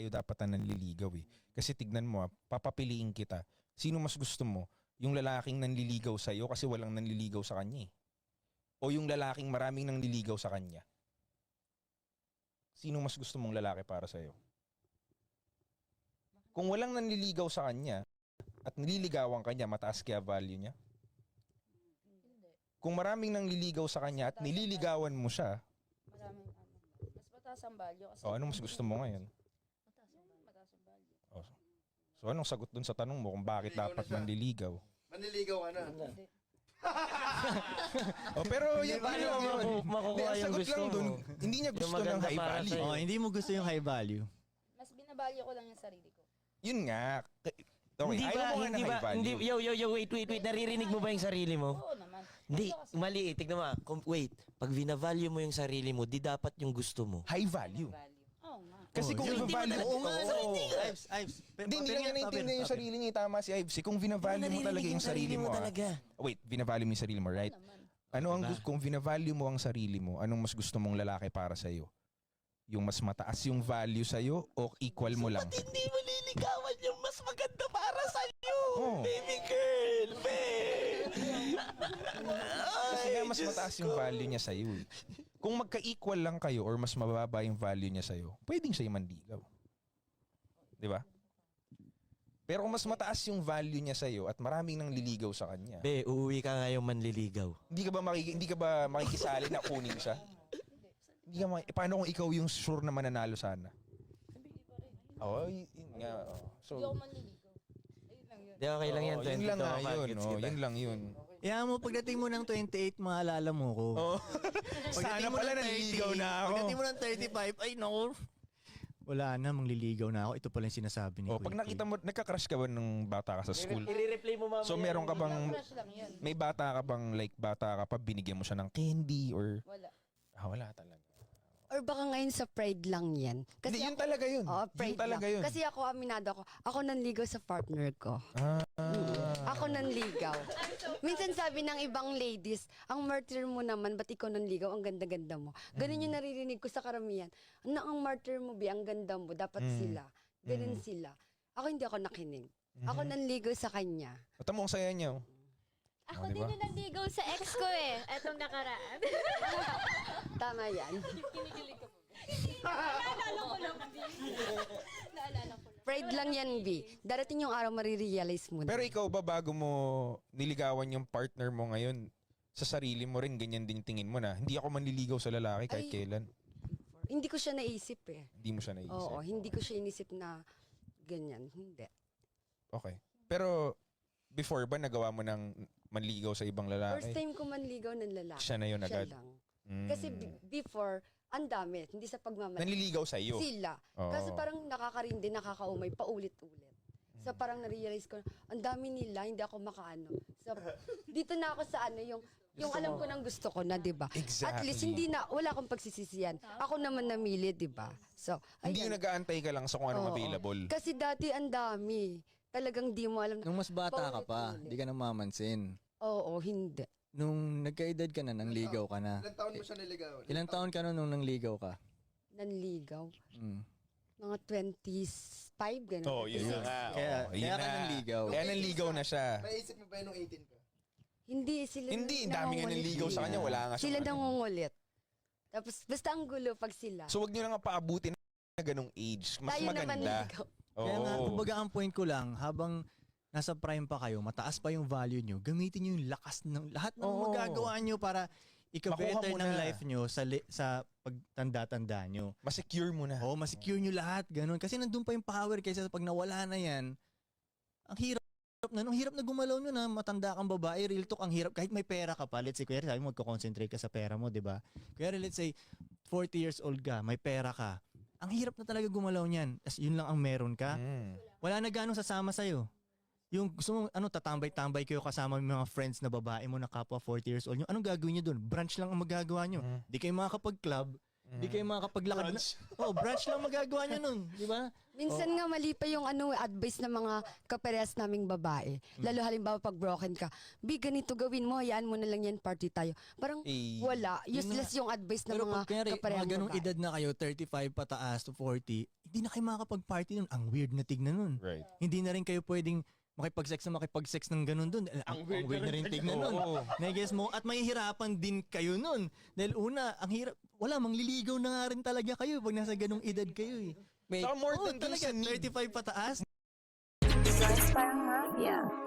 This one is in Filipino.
tayo dapat na nanliligaw eh. Kasi tignan mo, papapiliin kita. Sino mas gusto mo? Yung lalaking nanliligaw sa'yo kasi walang nanliligaw sa kanya eh. O yung lalaking maraming nanliligaw sa kanya? Sino mas gusto mong lalaki para sa'yo? Kung walang nanliligaw sa kanya at nililigawan ka niya, mataas kaya value niya? Kung maraming nanliligaw sa kanya at nililigawan mo siya, Maraming mas mataas ang value kasi ano mas gusto mo ngayon? mataas ang value. Oh. So anong sagot dun sa tanong mo kung bakit dapat manliligaw? Manliligaw ka na. Hindi. Pero yun, makukuha ang yung sagot gusto lang dun, mo. hindi niya gusto ng maganda high para value. sa'yo. Oh, hindi mo gusto yung high value. Mas binavalue ko lang yung sarili ko. Yun nga. Okay, Hindi ayaw ba, mo nga hindi ng ba, high value. hindi, yo, wait, naririnig mo ba yung sarili mo? Oo naman. Hindi, Kasi- mali eh. Tignan mo, wait, pag binavalue mo yung sarili mo, di dapat yung gusto mo. High value. Oo nga. Kasi kung Hindi mo i-value talaga- mo, Oo nga, Ives. hindi lang niya naintindihan yung sarili niya. Tama si Ives. Kung binavalue mo talaga yung sarili mo, talaga. wait, binavalue mo yung sarili mo, right? Naman. Ano ang kung binavalue mo ang sarili mo, anong mas gusto mong lalaki para sa'yo? Yung mas mataas yung value sa'yo o equal mo lang? Hindi mo liligawan yung mas maganda para sa'yo, Oo. baby girl, babe. Kasi nga mas mataas yung value niya sa'yo eh. Kung magka-equal lang kayo or mas mababa yung value niya sa'yo, pwedeng sa'yo manligaw. Di ba? Pero kung mas mataas yung value niya sa'yo at maraming nang liligaw sa kanya, Be, uuwi ka ngayong manliligaw. hindi ka ba makikisali na kunin siya? Hindi ka paano kung ikaw yung sure na mananalo sana? Oo, yun nga. So, Hindi ako manliligaw. Ayun lang yun. Di okay lang yan, oo, yun 22 lang nga ka, yun. gets Oh, kita. yun lang yun. Kaya mo, pagdating mo ng 28, maalala mo ko. Oh. Sana pala nanliligaw na ako. Pagdating mo ng 35, ay naku. Wala na, mangliligaw na ako. Ito pala yung sinasabi ni Oh, Kuya pag nakita Kim. mo, nagka-crush ka ba nung bata ka sa school? I-replay mo mamaya. So meron ka bang, Crush lang yun. may bata ka bang, like bata ka pa, binigyan mo siya ng candy or, Wala. wala talaga. Or baka ngayon sa pride lang yan. Hindi, yun talaga yun. Oo, Yun pride talaga lang. yun. Kasi ako, aminado ako. Ako nanligaw sa partner ko. Ako nanligaw. Minsan sabi ng ibang ladies, ang martyr mo naman, ba't ikaw nanligaw? Ang ganda-ganda mo. Ganun yung naririnig ko sa karamihan. Ang martyr mo, bi, ang ganda mo. Dapat sila. Ganun sila. Ako hindi ako nakinig. Ako nanligaw sa kanya. At mo ang saya niya. Oh. Ako di din ba? yung nanligaw sa ex ko eh. Etong nakaraan. Tama yan. Naalala ko lang. Naalala ko lang. Pride lang yan, B. Darating yung araw marirealize mo. Pero ikaw ba, bago mo niligawan yung partner mo ngayon, sa sarili mo rin, ganyan din tingin mo na, hindi ako manliligaw sa lalaki kahit Ay. kailan. Hindi ko siya naisip eh. Hindi mo siya naisip. Oo, hindi ko siya inisip na ganyan. Hindi. Okay. Pero, before ba nagawa mo ng manligaw sa ibang First lalaki? time ko manligaw ng lalaki. Siya na yun agad? Siya lang. Mm. Kasi before, ang dami. Hindi sa pagmamahal. Nanliligaw sa iyo. Sila. Oo. Kasi parang nakakarindi, nakakaumay, paulit-ulit. So parang na-realize ko, ang dami nila, hindi ako makaano. So dito na ako sa ano, yung alam ko ng gusto ko na, di ba? Exactly. At least hindi na, wala akong pagsisisiyan. Ako naman namili, di ba? So, Hindi yung ayan. nag-aantay ka lang sa kung anong Oo. available. Kasi dati ang dami. Talagang di mo alam. Nung mas bata ka pa, Paulit-ulit. di ka na mamansin. Oo, hindi. Nung nagkaedad ka na, nangligaw ka na. Ilang taon mo siya niligawan? Ilang taon ka nung nangligaw ka? Nanligaw. Mm. Mga 25, gano'n. Oo, yun Kasi- nga. Kaya- Oo, yun kaya ka na. nanligaw. Kaya nanligaw na siya. Naisip mo ba yun nung 18 ka? Hindi, sila Hindi, ang dami nga nangungulit. nanligaw sa kanya. Wala nga Sila siyang ano. nangungulit. Tapos, basta ang gulo pag sila. So, wag nyo na nga paabutin na ganong age. Mas Tayo naman maganda. ligaw. Kaya nga, Oo. kumbaga ang point ko lang, habang nasa prime pa kayo, mataas pa yung value nyo, gamitin nyo yung lakas ng lahat ng Oo. magagawa nyo para ika-better Makuha mo ng na. life nyo sa pagtanda-tanda nyo. Mas-secure mo na. Oo, masecure nyo lahat, ganun. Kasi nandun pa yung power kaysa pag nawala na yan, ang hirap na, ang hirap na gumalaw nyo na matanda kang babae, real talk, ang hirap, kahit may pera ka pa, let's say, kuya, sabi mo, magko-concentrate ka sa pera mo, di ba? Kuya, let's say, 40 years old ka, may pera ka, ang hirap na talaga gumalaw niyan. As yun lang ang meron ka. Mm. Wala na ganong sasama sa'yo. Yung gusto mo, tatambay-tambay kayo kasama yung mga friends na babae mo na kapwa 40 years old. Yung anong gagawin nyo doon? Brunch lang ang magagawa nyo. Mm. Di kayo makakapag-club, Di kayo makakapaglakad na. Branch lang magagawa nyo nun. Di ba? Minsan nga mali pa yung advice ng mga kaparehas naming babae. Lalo halimbawa pag broken ka, ganito gawin mo, hayaan mo na lang yan, party tayo. Parang wala, useless yung advice ng Pero mga pag kanyari, kaparehang mga ganong babae. edad na kayo, 35 pataas to 40, hindi na kayo makakapag-party nun. Ang weird na tignan nun. Right. Hindi na rin kayo pwedeng makipag-sex ng ganun dun. Ang weird na rin tignan nun. Oo. Nag-guess mo, at mahihirapan din kayo nun. Dahil una, ang hirap, mangliligaw na nga rin talaga kayo pag nasa ganong edad kayo eh. Saka more than dun talaga, sa need. 35 pataas, Guys, parang mafia.